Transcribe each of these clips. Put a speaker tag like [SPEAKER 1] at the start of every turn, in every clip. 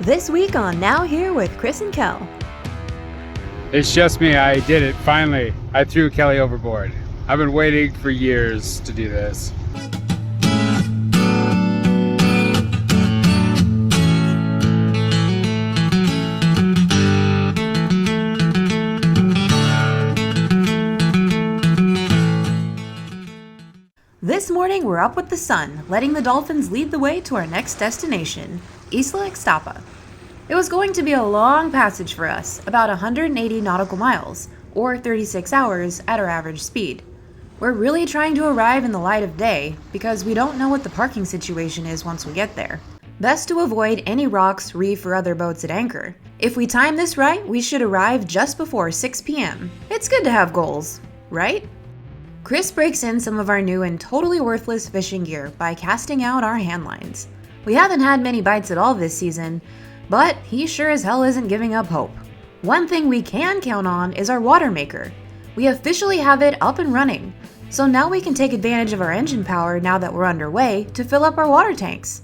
[SPEAKER 1] This week on Now Here with Chris and Kell.
[SPEAKER 2] It's just me. I did it. Finally. I threw Kelly overboard. I've been waiting for years to do this.
[SPEAKER 1] This morning we're up with the sun, letting the dolphins lead the way to our next destination, Isla Ixtapa. It was going to be a long passage for us, about 180 nautical miles, or 36 hours at our average speed. We're really trying to arrive in the light of day, because we don't know what the parking situation is once we get there. Best to avoid any rocks, reef, or other boats at anchor. If we time this right, we should arrive just before 6 p.m. It's good to have goals, right? Chris breaks in some of our new and totally worthless fishing gear by casting out our hand lines. We haven't had many bites at all this season, but he sure as hell isn't giving up hope. One thing we can count on is our water maker. We officially have it up and running, so now we can take advantage of our engine power now that we're underway to fill up our water tanks.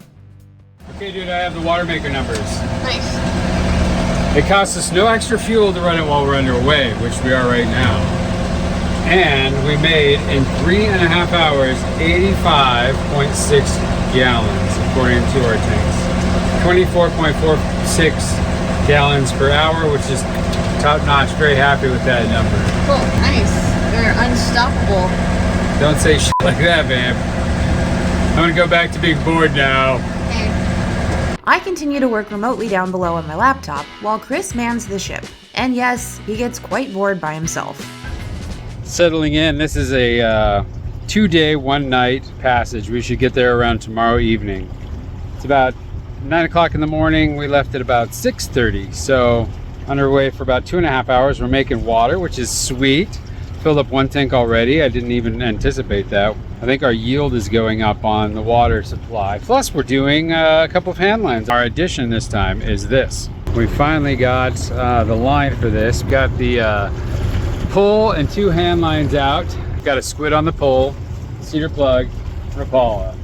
[SPEAKER 2] Okay, dude, I have the water maker numbers.
[SPEAKER 3] Nice.
[SPEAKER 2] It costs us no extra fuel to run it while we're underway, which we are right now. And we made, in 3.5 hours, 85.6 gallons, according to our tanks. 24.46 gallons per hour, which is top notch. Very happy with that number.
[SPEAKER 3] Cool, nice. They're unstoppable.
[SPEAKER 2] Don't say shit like that, man. I'm gonna go back to being bored now.
[SPEAKER 3] Okay.
[SPEAKER 1] I continue to work remotely down below on my laptop while Chris mans the ship. And yes, he gets quite bored by himself.
[SPEAKER 2] Settling in, this is a 2-day, 1-night passage. We should get there around tomorrow evening. It's about 9 o'clock in the morning. We left at about 6:30, so underway for about 2.5 hours. We're making water, which is sweet. Filled up one tank already. I didn't even anticipate that. I think our yield is going up on the water supply. Plus, we're doing a couple of hand lines. Our addition this time is this. We finally got the line for this. We got the pull and 2 hand lines out. Got a squid on the pole, cedar plug, Rapala.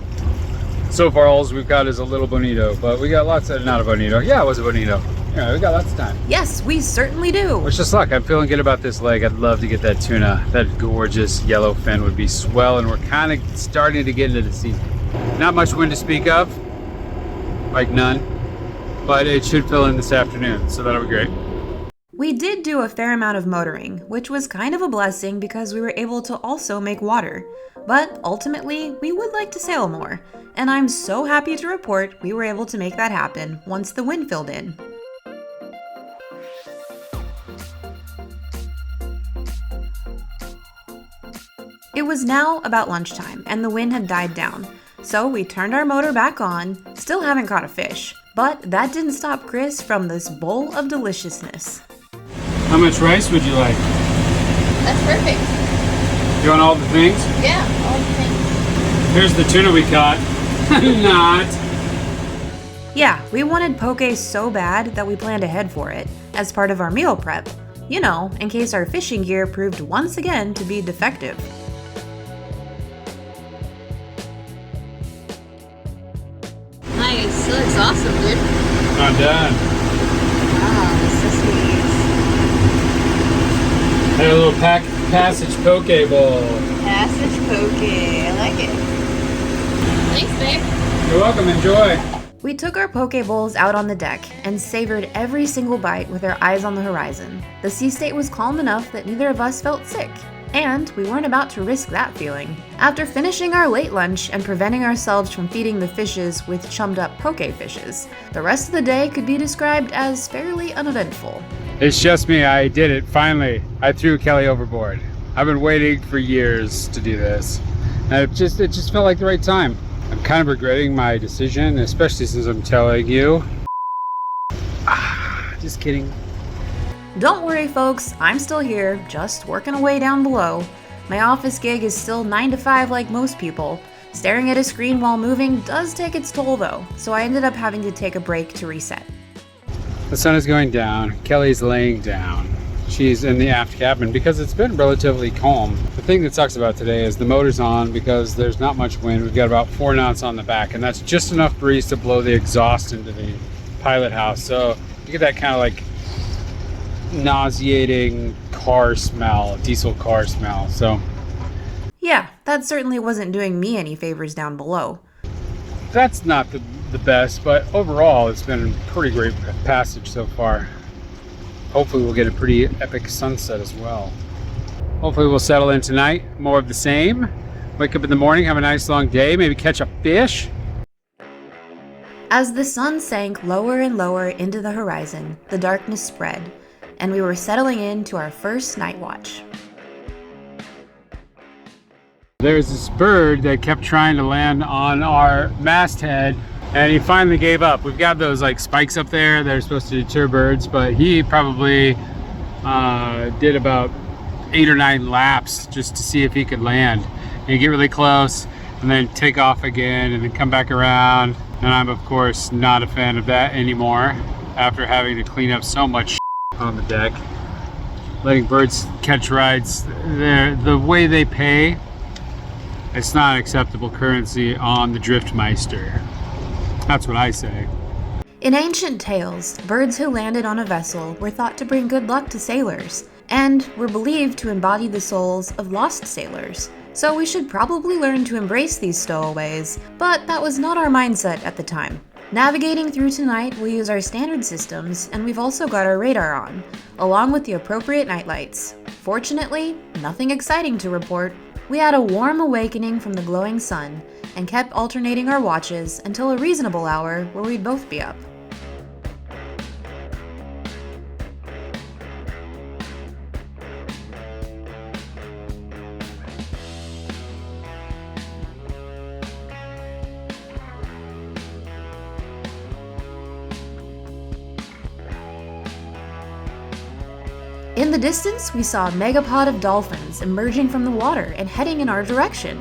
[SPEAKER 2] So far all we've got is a little bonito, but we got lots of, not a bonito. Yeah, it was a bonito. Yeah, we got lots of time.
[SPEAKER 1] Yes, we certainly do.
[SPEAKER 2] Wish us luck. I'm feeling good about this leg. I'd love to get that tuna. That gorgeous yellow fin would be swell, and we're kind of starting to get into the season. Not much wind to speak of, like none, but it should fill in this afternoon, so that'll be great.
[SPEAKER 1] We did do a fair amount of motoring, which was kind of a blessing because we were able to also make water. But ultimately, we would like to sail more, and I'm so happy to report we were able to make that happen once the wind filled in. It was now about lunchtime, and the wind had died down, so we turned our motor back on. Still haven't caught a fish, but that didn't stop Chris from this bowl of deliciousness.
[SPEAKER 2] How much rice would you like?
[SPEAKER 3] That's perfect.
[SPEAKER 2] You want all the things?
[SPEAKER 3] Yeah, all the things.
[SPEAKER 2] Here's the tuna we caught. Not.
[SPEAKER 1] Yeah, we wanted poke so bad that we planned ahead for it, as part of our meal prep. You know, in case our fishing gear proved once again to be defective.
[SPEAKER 3] Nice. It looks awesome, dude.
[SPEAKER 2] Not done.
[SPEAKER 3] Wow, that's so sweet.
[SPEAKER 2] Had a little passage poke bowl.
[SPEAKER 3] Passage poke. I like it. Thanks, babe.
[SPEAKER 2] You're welcome. Enjoy.
[SPEAKER 1] We took our poke bowls out on the deck and savored every single bite with our eyes on the horizon. The sea state was calm enough that neither of us felt sick, and we weren't about to risk that feeling. After finishing our late lunch and preventing ourselves from feeding the fishes with chummed up poke fishes, the rest of the day could be described as fairly uneventful.
[SPEAKER 2] It's just me. I did it. Finally. I threw Kelly overboard. I've been waiting for years to do this. And it just felt like the right time. I'm kind of regretting my decision, especially since I'm telling you. Just kidding.
[SPEAKER 1] Don't worry, folks, I'm still here, just working away down below. My office gig is still 9 to 5 like most people. Staring at a screen while moving does take its toll though, so I ended up having to take a break to reset.
[SPEAKER 2] The sun is going down. Kelly's laying down. She's in the aft cabin because it's been relatively calm. The thing that sucks about today is the motor's on because there's not much wind. We've got about 4 knots on the back, and that's just enough breeze to blow the exhaust into the pilot house, so you get that kind of like nauseating car smell, diesel car smell. So
[SPEAKER 1] Yeah, that certainly wasn't doing me any favors down below.
[SPEAKER 2] that's not the best, but overall it's been a pretty great passage so far. Hopefully we'll get a pretty epic sunset as well. Hopefully we'll settle in tonight, more of the same. Wake up in the morning, have a nice long day, maybe catch a fish.
[SPEAKER 1] As the sun sank lower and lower into the horizon, the darkness spread, and we were settling into our first night watch.
[SPEAKER 2] There's this bird that kept trying to land on our masthead, and he finally gave up. We've got those like spikes up there that are supposed to deter birds, but he probably did about 8 or 9 laps just to see if he could land. And he'd get really close and then take off again and then come back around. And I'm of course not a fan of that anymore after having to clean up so much on the deck. Letting birds catch rides, the way they pay, it's not acceptable currency on the Driftmeister. That's what I say.
[SPEAKER 1] In ancient tales, birds who landed on a vessel were thought to bring good luck to sailors, and were believed to embody the souls of lost sailors. So we should probably learn to embrace these stowaways, but that was not our mindset at the time. Navigating through tonight, we'll use our standard systems, and we've also got our radar on, along with the appropriate nightlights. Fortunately, nothing exciting to report. We had a warm awakening from the glowing sun, and kept alternating our watches until a reasonable hour where we'd both be up. In the distance, we saw a megapod of dolphins emerging from the water and heading in our direction.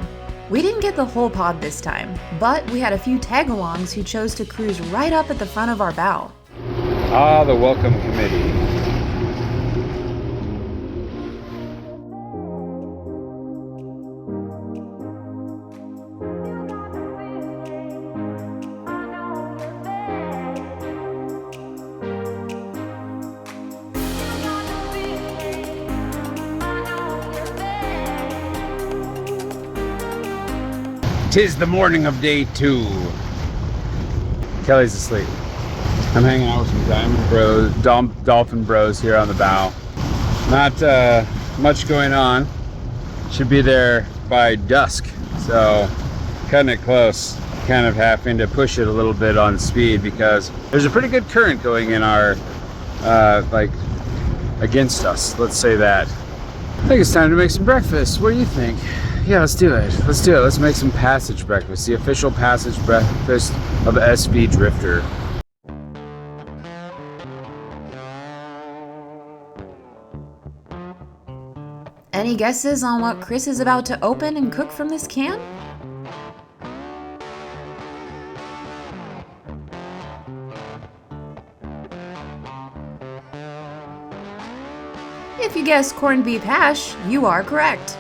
[SPEAKER 1] We didn't get the whole pod this time, but we had a few tag-alongs who chose to cruise right up at the front of our bow.
[SPEAKER 2] Ah, the welcome committee. 'Tis the morning of day 2. Kelly's asleep. I'm hanging out with some diamond bros, dolphin bros here on the bow. Not much going on. Should be there by dusk, so cutting it close. Kind of having to push it a little bit on speed because there's a pretty good current going in our like against us. Let's say that. I think it's time to make some breakfast. What do you think? Yeah, let's do it. Let's do it. Let's make some passage breakfast. The official passage breakfast of SV Drifter.
[SPEAKER 1] Any guesses on what Chris is about to open and cook from this can? If you guessed corned beef hash, you are correct.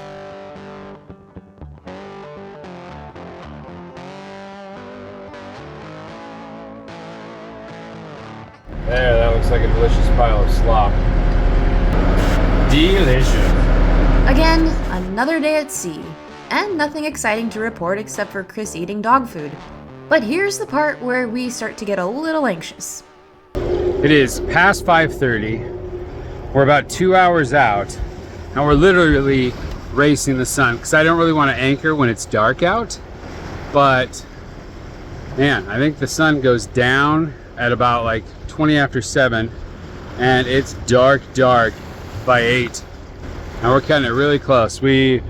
[SPEAKER 2] There, that looks like a delicious pile of slop. Delicious.
[SPEAKER 1] Again, another day at sea, and nothing exciting to report except for Chris eating dog food. But here's the part where we start to get a little anxious.
[SPEAKER 2] It is past 5:30. We're about 2 hours out, and we're literally racing the sun because I don't really want to anchor when it's dark out. But man, I think the sun goes down at about like 20 after 7, and it's dark by 8. And we're cutting it really close. We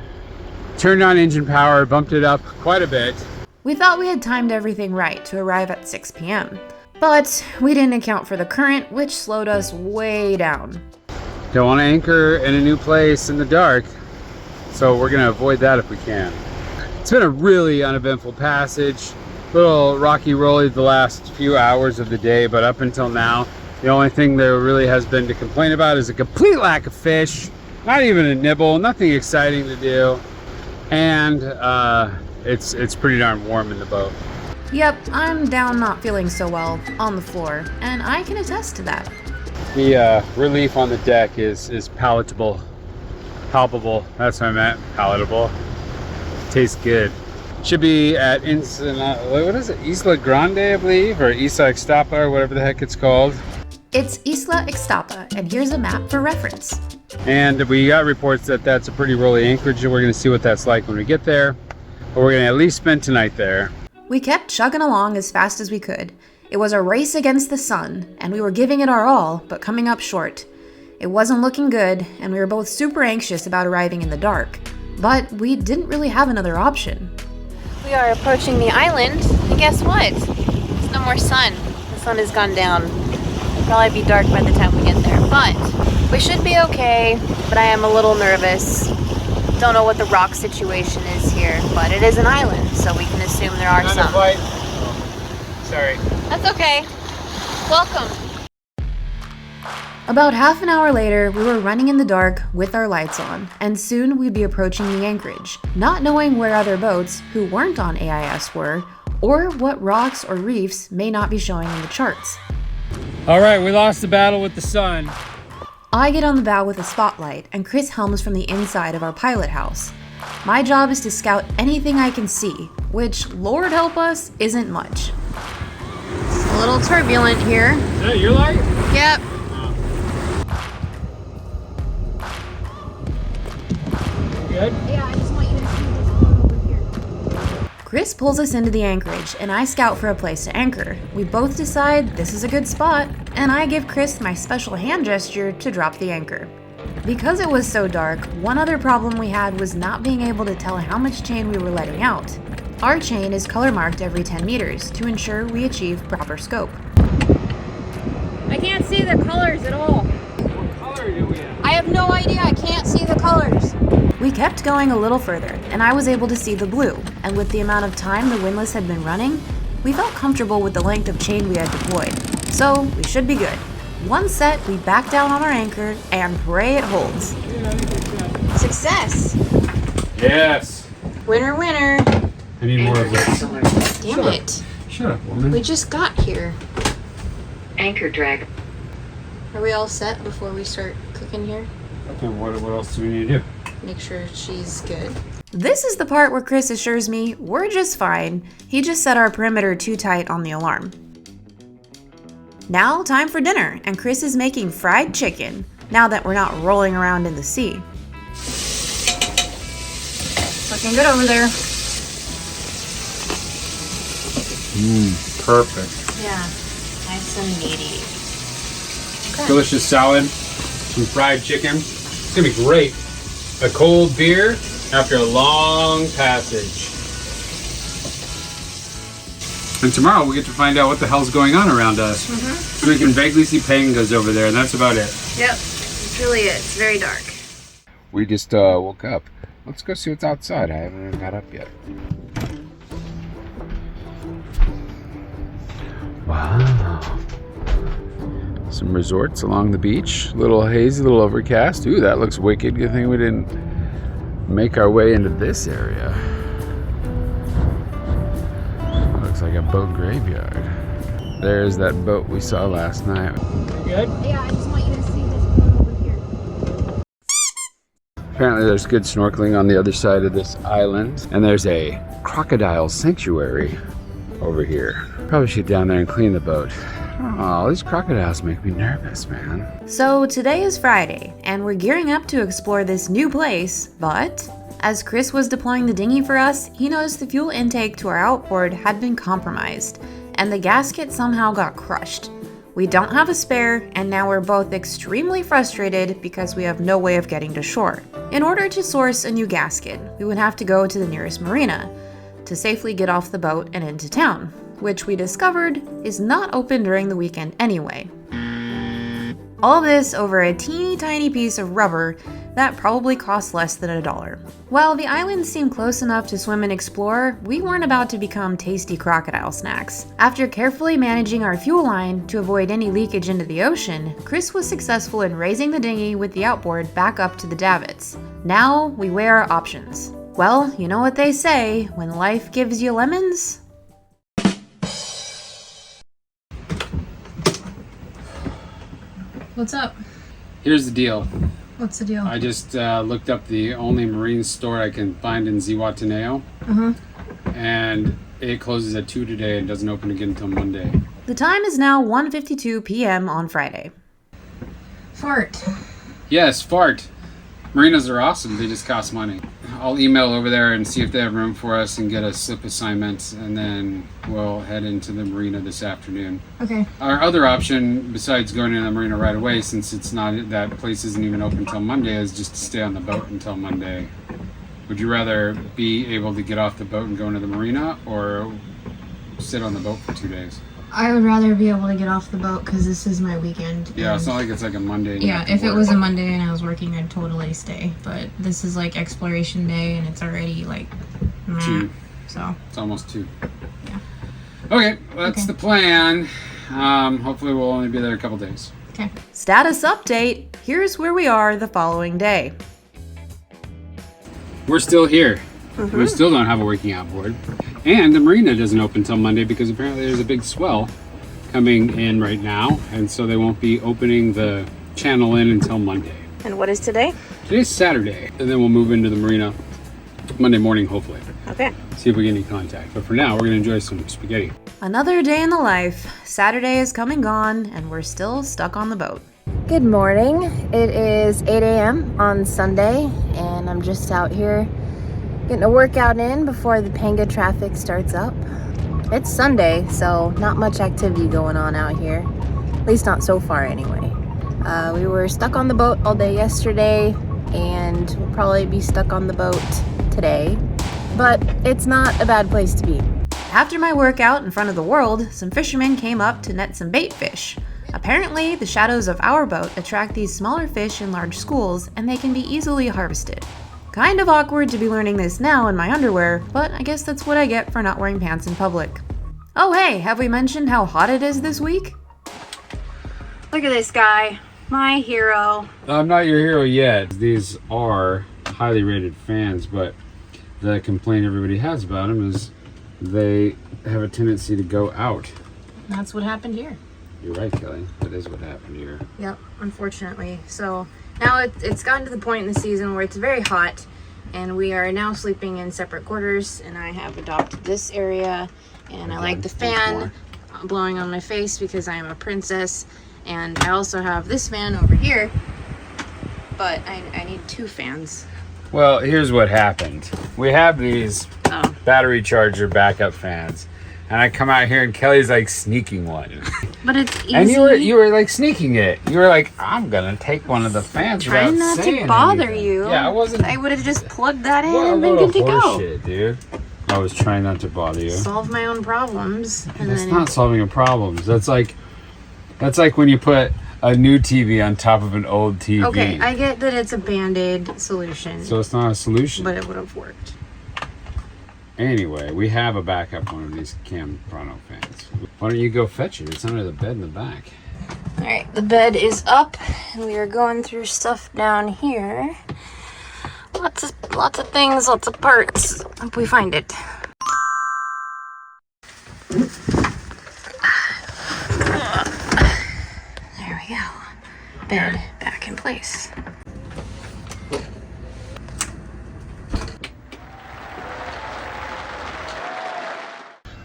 [SPEAKER 2] turned on engine power, bumped it up quite a bit.
[SPEAKER 1] We thought we had timed everything right to arrive at 6 p.m., but we didn't account for the current, which slowed us way down.
[SPEAKER 2] Don't want to anchor in a new place in the dark, so we're gonna avoid that if we can. It's been a really uneventful passage. Little rocky rolly the last few hours of the day, but up until now, the only thing there really has been to complain about is a complete lack of fish. Not even a nibble, nothing exciting to do, and it's pretty darn warm in the boat.
[SPEAKER 1] Yep, I'm down not feeling so well on the floor, and I can attest to that.
[SPEAKER 2] The relief on the deck is palatable. Palpable. That's what I meant. Palatable. Tastes good. Should be at what is it? Isla Grande, I believe, or Isla Ixtapa, or whatever the heck it's called.
[SPEAKER 1] It's Isla Ixtapa, and here's a map for reference.
[SPEAKER 2] And we got reports that that's a pretty rolly anchorage, and we're going to see what that's like when we get there. But we're going to at least spend tonight there.
[SPEAKER 1] We kept chugging along as fast as we could. It was a race against the sun, and we were giving it our all, but coming up short. It wasn't looking good, and we were both super anxious about arriving in the dark. But we didn't really have another option.
[SPEAKER 3] We are approaching the island, and guess what? There's no more sun. The sun has gone down. It'll probably be dark by the time we get there, but we should be okay. But I am a little nervous. Don't know what the rock situation is here, but it is an island, so we can assume there are some.
[SPEAKER 2] Sorry.
[SPEAKER 3] That's okay. Welcome.
[SPEAKER 1] About half an hour later, we were running in the dark with our lights on, and soon we'd be approaching the anchorage, not knowing where other boats who weren't on AIS were, or what rocks or reefs may not be showing in the charts.
[SPEAKER 2] All right, we lost the battle with the sun.
[SPEAKER 1] I get on the bow with a spotlight, and Chris helms from the inside of our pilot house. My job is to scout anything I can see, which, Lord help us, isn't much. It's a little turbulent here.
[SPEAKER 2] Is that your light?
[SPEAKER 1] Yep.
[SPEAKER 2] Good?
[SPEAKER 1] Yeah, I just want you to see this boat over here. Chris pulls us into the anchorage, and I scout for a place to anchor. We both decide this is a good spot, and I give Chris my special hand gesture to drop the anchor. Because it was so dark, one other problem we had was not being able to tell how much chain we were letting out. Our chain is color marked every 10 meters to ensure we achieve proper scope.
[SPEAKER 3] I can't see the colors at all.
[SPEAKER 2] What color do we have?
[SPEAKER 3] I have no idea. I can't see the colors.
[SPEAKER 1] We kept going a little further, and I was able to see the blue, and with the amount of time the windlass had been running, we felt comfortable with the length of chain we had deployed, so we should be good. One set, we back down on our anchor and pray it holds.
[SPEAKER 3] Success.
[SPEAKER 2] Yes.
[SPEAKER 3] Winner, winner.
[SPEAKER 2] I need more of this.
[SPEAKER 3] Damn it.
[SPEAKER 2] Shut up, woman.
[SPEAKER 3] We just got here.
[SPEAKER 4] Anchor drag.
[SPEAKER 3] Are we all set before we start cooking here?
[SPEAKER 2] Okay, what else do we need to do?
[SPEAKER 3] Make sure she's good.
[SPEAKER 1] This is the part where Chris assures me we're just fine. He just set our perimeter too tight on the alarm. Now, time for dinner, and Chris is making fried chicken, now that we're not rolling around in the sea. Looking good over there.
[SPEAKER 2] Perfect.
[SPEAKER 3] Yeah, nice and meaty. Okay.
[SPEAKER 2] Delicious salad, some fried chicken. It's gonna be great. A cold beer after a long passage. And tomorrow we get to find out what the hell's going on around us. So we can vaguely see penguins over there, and that's about it.
[SPEAKER 3] Yep, it's really it. It's very dark.
[SPEAKER 2] We just woke up. Let's go see what's outside. I haven't even got up yet. Wow. Some resorts along the beach. A little hazy, a little overcast. Ooh, that looks wicked. Good thing we didn't make our way into this area. Looks like a boat graveyard. There's that boat we saw last night. Good?
[SPEAKER 3] Yeah, I just want you to see this boat over here.
[SPEAKER 2] Apparently there's good snorkeling on the other side of this island. And there's a crocodile sanctuary over here. Probably should get down there and clean the boat. Oh, these crocodiles make me nervous, man.
[SPEAKER 1] So today is Friday, and we're gearing up to explore this new place, but as Chris was deploying the dinghy for us, he noticed the fuel intake to our outboard had been compromised, and the gasket somehow got crushed. We don't have a spare, and now we're both extremely frustrated because we have no way of getting to shore. In order to source a new gasket, we would have to go to the nearest marina to safely get off the boat and into town, which we discovered is not open during the weekend anyway. All this over a teeny tiny piece of rubber that probably cost less than $1. While the island seemed close enough to swim and explore, we weren't about to become tasty crocodile snacks. After carefully managing our fuel line to avoid any leakage into the ocean, Chris was successful in raising the dinghy with the outboard back up to the davits. Now we weigh our options. Well, you know what they say, when life gives you lemons,
[SPEAKER 3] What's up?
[SPEAKER 2] Here's the deal.
[SPEAKER 3] What's the deal?
[SPEAKER 2] I just looked up the only marine store I can find in Zihuatanejo. And it closes at 2 today and doesn't open again until Monday.
[SPEAKER 1] The time is now 1:52 p.m. on Friday.
[SPEAKER 3] Fart.
[SPEAKER 2] Yes, fart. Marinas are awesome. They just cost money. I'll email over there and see if they have room for us and get a slip assignment, and then we'll head into the marina this afternoon.
[SPEAKER 3] Okay.
[SPEAKER 2] Our other option, besides going to the marina right away, since it's not, that place isn't even open until Monday, is just to stay on the boat until Monday. Would you rather be able to get off the boat and go into the marina, or sit on the boat for 2 days?
[SPEAKER 3] I would rather be able to get off the boat because this is my weekend.
[SPEAKER 2] Yeah, it's not like it's like a Monday.
[SPEAKER 3] Yeah, if it was a Monday and I was working, I'd totally stay. But this is like exploration day and it's already like
[SPEAKER 2] 2.
[SPEAKER 3] So
[SPEAKER 2] It's almost 2.
[SPEAKER 3] Yeah.
[SPEAKER 2] Okay, that's the plan. Hopefully we'll only be there a couple days.
[SPEAKER 3] okay.
[SPEAKER 1] Status update. Here's where we are the following day.
[SPEAKER 2] We're still here. We still don't have a working outboard. And the marina doesn't open until Monday because apparently there's a big swell coming in right now. And so they won't be opening the channel in until Monday.
[SPEAKER 3] And what is today?
[SPEAKER 2] Today's Saturday. And then we'll move into the marina Monday morning, hopefully.
[SPEAKER 3] Okay.
[SPEAKER 2] See if we get any contact. But for now, we're going to enjoy some spaghetti.
[SPEAKER 1] Another day in the life. Saturday is come and gone, and we're still stuck on the boat.
[SPEAKER 3] Good morning. It is 8 a.m. on Sunday, and I'm just out here getting a workout in before the Panga traffic starts up. It's Sunday, so not much activity going on out here. At least not so far anyway. We were stuck on the boat all day yesterday, and we'll probably be stuck on the boat today. But it's not a bad place to be.
[SPEAKER 1] After my workout in front of the world, some fishermen came up to net some bait fish. Apparently, the shadows of our boat attract these smaller fish in large schools, and they can be easily harvested. Kind of awkward to be learning this now in my underwear, but I guess that's what I get for not wearing pants in public. Oh hey, have we mentioned how hot it is this week?
[SPEAKER 3] Look at this guy, my hero.
[SPEAKER 2] I'm not your hero yet. These are highly rated fans, but the complaint everybody has about them is they have a tendency to go out.
[SPEAKER 3] That's what happened here.
[SPEAKER 2] You're right, Kelly. That is what happened here.
[SPEAKER 3] Yep, unfortunately. So now it's gotten to the point in the season where it's very hot, and we are now sleeping in separate quarters, and I have adopted this area, and I like the fan blowing on my face because I am a princess, and I also have this fan over here, but I need 2 fans.
[SPEAKER 2] Well, here's what happened. We have these battery charger backup fans, and I come out here and Kelly's like sneaking one.
[SPEAKER 3] But it's easy.
[SPEAKER 2] And you were like sneaking it. You were like, I'm gonna take one of the fans without
[SPEAKER 3] Trying not
[SPEAKER 2] saying
[SPEAKER 3] to bother
[SPEAKER 2] anything.
[SPEAKER 3] you.
[SPEAKER 2] Yeah, I wasn't.
[SPEAKER 3] I would have just plugged that in
[SPEAKER 2] What a
[SPEAKER 3] and been
[SPEAKER 2] little
[SPEAKER 3] good to go.
[SPEAKER 2] horseshit, dude. I was trying not to bother you.
[SPEAKER 3] Solve my own problems. And
[SPEAKER 2] That's
[SPEAKER 3] then
[SPEAKER 2] not solving a problem. That's like when you put a new TV on top of an old TV.
[SPEAKER 3] Okay, I get that it's a Band-Aid solution,
[SPEAKER 2] So it's not a solution.
[SPEAKER 3] but it would have worked.
[SPEAKER 2] Anyway, we have a backup one of these Cam Prono fans. Why don't you go fetch it? It's under the bed in the back.
[SPEAKER 3] All right, the bed is up, and we are going through stuff down here. Lots of things, lots of parts. Hope we find it. There we go. Bed back in place.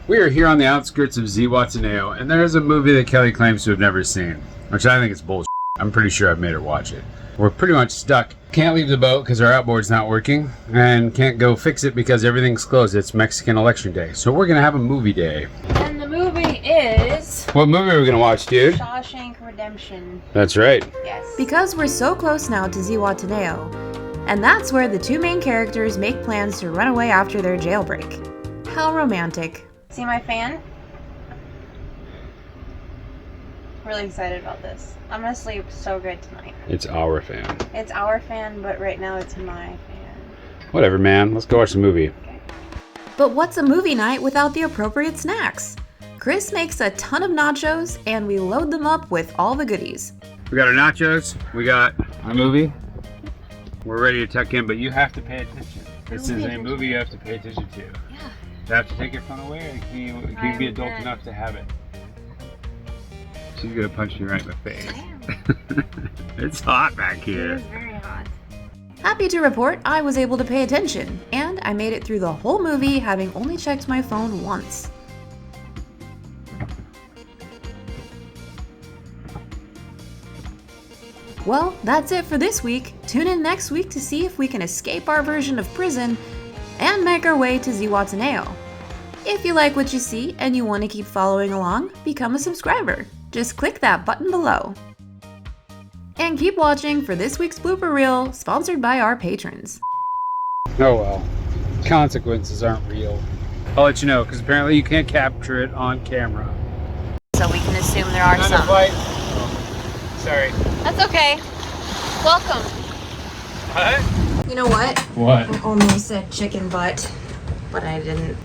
[SPEAKER 2] We are here on the outskirts of Zihuatanejo, and there is a movie that Kelly claims to have never seen, which I think is bullshit. I'm pretty sure I've made her watch it. We're pretty much stuck. Can't leave the boat because our outboard's not working, and can't go fix it because everything's closed. It's Mexican election day, so we're gonna have a movie day.
[SPEAKER 3] And the movie is
[SPEAKER 2] What movie are we gonna watch, dude?
[SPEAKER 3] Shawshank Redemption.
[SPEAKER 2] That's right.
[SPEAKER 3] Yes.
[SPEAKER 1] Because we're so close now to Zihuatanejo, and that's where the 2 main characters make plans to run away after their jailbreak. How romantic.
[SPEAKER 3] See my fan? Really excited about this. I'm gonna sleep so good tonight.
[SPEAKER 2] It's our fan.
[SPEAKER 3] It's our fan, but right now it's my fan.
[SPEAKER 2] Whatever, man. Let's go watch the movie.
[SPEAKER 3] Okay.
[SPEAKER 1] But what's a movie night without the appropriate snacks? Chris makes a ton of nachos, and we load them up with all the goodies.
[SPEAKER 2] We got our nachos. We got our movie. We're ready to tuck in, but you have to pay attention. This is a movie you have to pay attention to.
[SPEAKER 3] Yeah.
[SPEAKER 2] Do you have to take your phone away, or can you be adult enough to have it? She's gonna punch me right in the face.
[SPEAKER 3] I am
[SPEAKER 2] It's hot back here.
[SPEAKER 3] very hot.
[SPEAKER 1] Happy to report I was able to pay attention, and I made it through the whole movie having only checked my phone once. Well, that's it for this week. Tune in next week to see if we can escape our version of prison and make our way to Zihuatanejo. If you like what you see and you want to keep following along, become a subscriber. Just click that button below. And keep watching for this week's blooper reel, sponsored by our patrons.
[SPEAKER 2] Oh well, consequences aren't real. I'll let you know, because apparently you can't capture it on camera.
[SPEAKER 3] So we can assume there are some.
[SPEAKER 2] Flight. Oh, sorry.
[SPEAKER 3] That's okay. Welcome.
[SPEAKER 2] What?
[SPEAKER 1] You know what?
[SPEAKER 2] What?
[SPEAKER 1] I almost said chicken butt, but I didn't.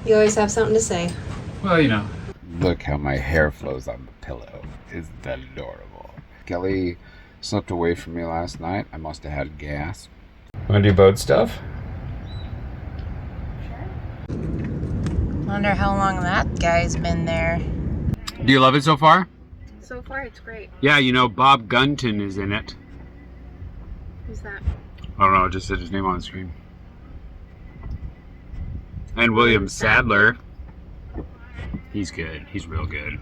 [SPEAKER 1] You always have something to say.
[SPEAKER 2] Well, you know.
[SPEAKER 5] Look how my hair flows on the pillow. Isn't that adorable? Kelly slept away from me last night. I must have had gas.
[SPEAKER 2] Want to do boat stuff?
[SPEAKER 3] Wonder how long that guy's been there.
[SPEAKER 2] Do you love it so far?
[SPEAKER 3] So far, it's great.
[SPEAKER 2] Yeah, you know, Bob Gunton is in it.
[SPEAKER 3] Who's that?
[SPEAKER 2] I don't know, it just said his name on the screen. And William Sadler. He's good. He's real good.